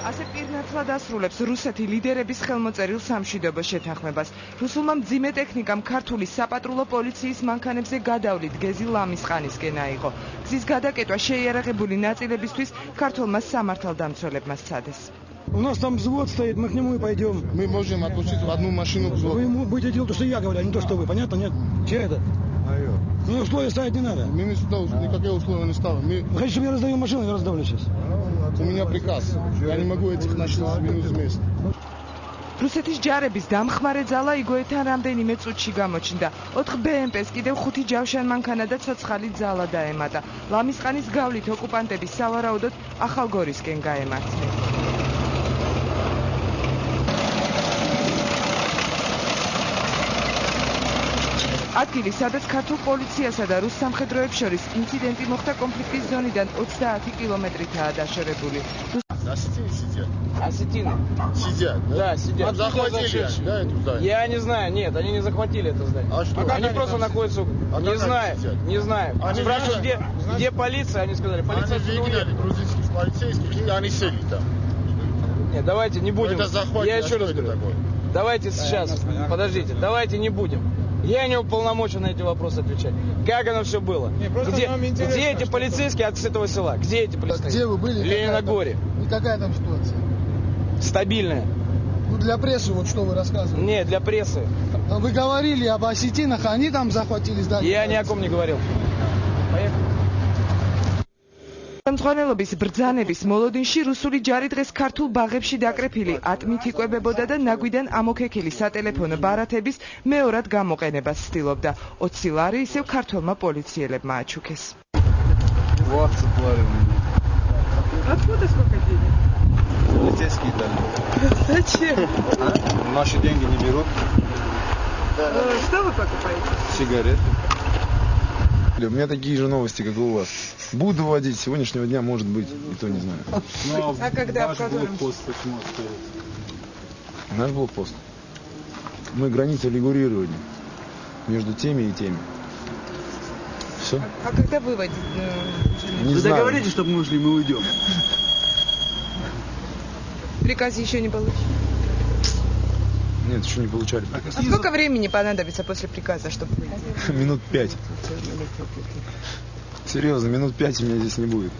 ასე პირნათლად ასრულებს რუსეთი ლიდერების ხელმოწერილ სამშვიდობო შეთანხმებას. რუსულმა მძიმე ტექნიკამ ქართული საპატრულო პოლიციის მანქანებზე გადავლით გეზი ლამისყანისკენ აიღო. გზის გადაკეტვა შეიარაღებული ნაწილებისთვის ქართულმა სამართალდამცველებმა სცადეს. У нас там взвод стоит, мы к нему и пойдем. Мы можем отпустить в одну машину взвод. Вы будете делать то, что я говорю, а не то, что вы. Понятно, нет? Че это? Ну, условия ставить не надо. Мы никакие условия не ставим. Вы хотите, чтобы я раздаю машину, я раздавлю сейчас. У меня приказ. Я не могу этих начать сдвинуть вместе. რუსეთის ჯარების დამხმარე ძალა იგოეთთან რამდენიმე წუთში გამოჩნდა. 4 BMP-ს კიდევ 5 ჯავშან მანქანა და ცოცხალი ძალა დაემატა. ლამისყანის გავლით ოკუპანტები სავარაუდოდ ახალგორისკენ გაემართნენ. ადგილი, სადაც ქართულ პოლიციასა და რუს სამხედროებს შორის ინციდენტი моხდა კონფლიქტის ზონიდან 30 კილომეტრითაა დაშორებული. Осетины сидят. Осетины? Сидят, да? Да, сидят. Захватили, да, эту здание? Я не знаю, нет, они не захватили это здание. А что? Они просто находятся... Не знаю, не знаю. Спрашивают, где полиция, они сказали, полиция... Они выгнали грузинских полицейских, и они сели там. Нет, давайте не будем. Это захват, Я еще раз говорю. Давайте сейчас, подождите, давайте не будем. Я не уполномочен на эти вопросы отвечать. Как оно все было? Где эти полицейские от этого села? Где эти полицейские? Где вы были? В Лениногоре. И какая там ситуация? Стабильная. Ну, для прессы, вот что вы рассказывали. Нет, для прессы. Вы говорили об осетинах, они там захватили здание. Я ни о ком не говорил. Поехали. სამწვანელობის ბრძანების მოლოდინში რუსული ჯარი დღეს ქართულ ბაღებში დაკრეფილი ატმით იკვებებოდა და ნაგვიდან ამოქექილი სატელეფონო ბარათების მეორად გამოყენებას ცდილობდა. 20 ლარი ისევ ქართველმა პოლიციელებმა აჩუქეს. 20 лари у меня. Откуда сколько денег? Полицейские дали. Зачем? Наши деньги не берут. Что вы покупаете? Сигареты. У меня такие же новости, как и у вас. Буду водить, сегодняшнего дня, может быть, и то не знаю. А когда? Наш блокпост почему остается? Наш блокпост. Мы границу регулировали между теми и теми. Все. А когда выводить? Не Вы знаю. договоритесь, чтобы мы ушли, мы уйдем. Приказ еще не получили. Нет, еще не получали. А сколько времени понадобится после приказа, чтобы выйти? Минут 5. Серьезно, минут 5 меня здесь не будет.